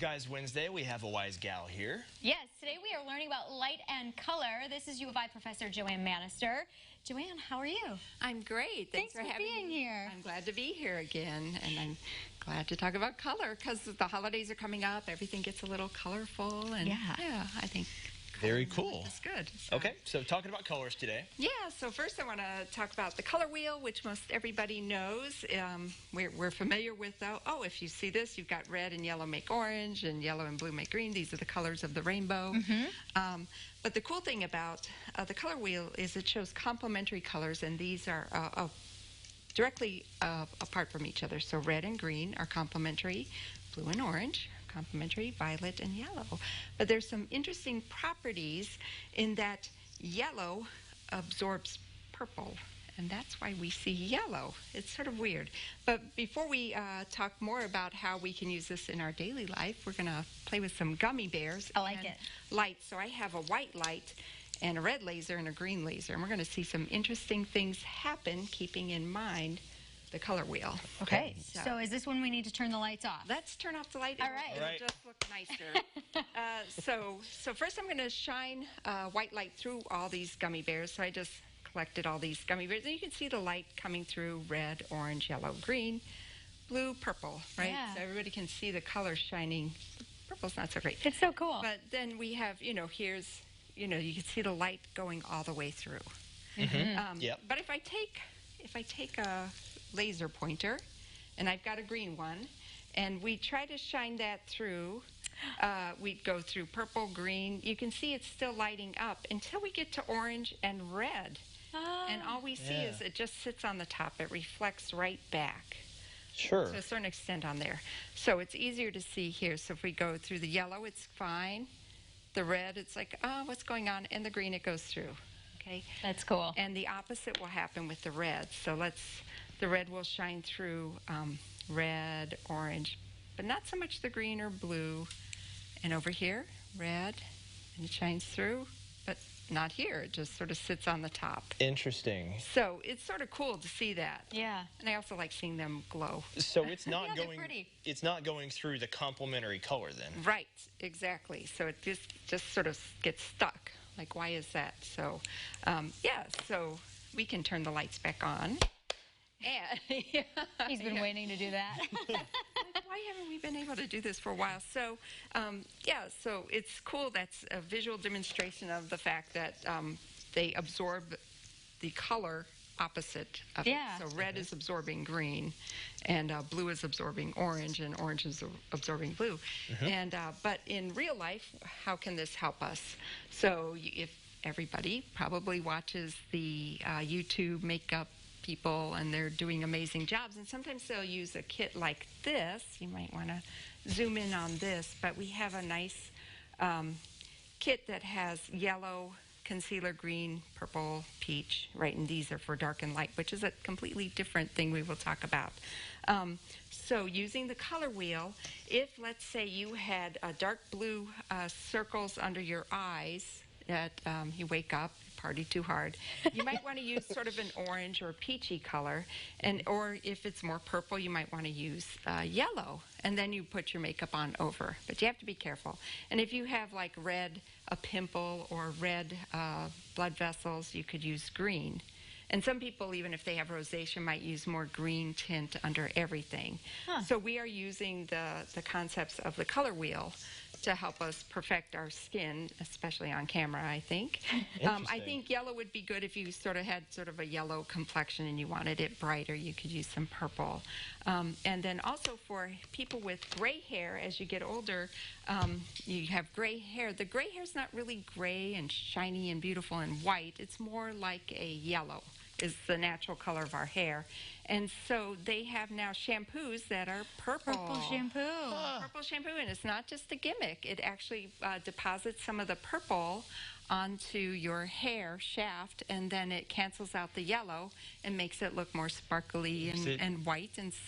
Guys Wednesday. We have a wise gal here. Yes, today we are learning about light and color. This is U of I professor Joanne Manaster. Joanne, how are you? I'm great. Thanks for being here. I'm glad to be here again, and I'm glad to talk about color because the holidays are coming up. Everything gets a little colorful, and yeah I think very cool. That's good. So. Okay, so talking about colors today. Yeah, so first I want to talk about the color wheel, which most everybody knows. We're familiar with, if you see this, you've got red and yellow make orange, and yellow and blue make green. These are the colors of the rainbow. But the cool thing about the color wheel is it shows complementary colors, and these are directly apart from each other. So red and green are complementary, blue and orange complementary, violet and yellow. But there's some interesting properties in that yellow absorbs purple, and that's why we see yellow. It's sort of weird. But before we talk more about how we can use this in our daily life, we're going to play with some gummy bears. I like it. Lights. So I have a white light and a red laser and a green laser, and we're going to see some interesting things happen, keeping in mind the color wheel. Okay, so is this when we need to turn the lights off? Let's turn off the light. All right. It'll just look nicer. So first I'm going to shine white light through all these gummy bears. So I just collected all these gummy bears, and you can see the light coming through red, orange, yellow, green, blue, purple, right? Yeah. So everybody can see the colors shining. Purple's not so great. It's so cool. But then we have, here's, you can see the light going all the way through. Yep. But if I take a laser pointer, and I've got a green one, and we try to shine that through, we go through purple, green. You can see it's still lighting up until we get to orange and red. And all we see is it just sits on the top. It reflects right back. Sure. To a certain extent on there. So it's easier to see here. So if we go through the yellow, it's fine. The red, it's like, what's going on? And the green, it goes through. Okay. That's cool. And the opposite will happen with the red. So the red will shine through red, orange, but not so much the green or blue. And over here, red, and it shines through, but not here. It just sort of sits on the top. Interesting. So it's sort of cool to see that. Yeah. And I also like seeing them glow. So it's not Yeah, going. pretty. It's not going through the complementary color then. Right. Exactly. So it just sort of gets stuck. Like, why is that? So, so we can turn the lights back on. And He's been waiting to do that. Why haven't we been able to do this for a while? So, so it's cool. That's a visual demonstration of the fact that they absorb the color opposite of it. So red is absorbing green, and blue is absorbing orange, and orange is absorbing blue. And but in real life, how can this help us? So if everybody probably watches the YouTube makeup people, and they're doing amazing jobs, and sometimes they'll use a kit like this. You might want to zoom in on this, but we have a nice kit that has yellow, concealer, green, purple, peach, right? And these are for dark and light, which is a completely different thing we will talk about. So using the color wheel, if let's say you had dark blue circles under your eyes that you wake up, party too hard, you might want to use sort of an orange or peachy color, or if it's more purple, you might want to use yellow, and then you put your makeup on over. But you have to be careful. And if you have like red, a pimple, or red blood vessels, you could use green. And some people, even if they have rosacea, might use more green tint under everything. So we are using the concepts of the color wheel to help us perfect our skin, especially on camera, I think. I think yellow would be good if you sort of had sort of a yellow complexion and you wanted it brighter. You could use some purple. And then also for people with gray hair, as you get older, you have gray hair. The gray hair is not really gray and shiny and beautiful and white. It's more like a yellow is the natural color of our hair. And so they have now shampoos that are purple. Purple shampoo. Purple shampoo, and it's not just a gimmick. It actually deposits some of the purple onto your hair shaft, and then it cancels out the yellow and makes it look more sparkly and white. And so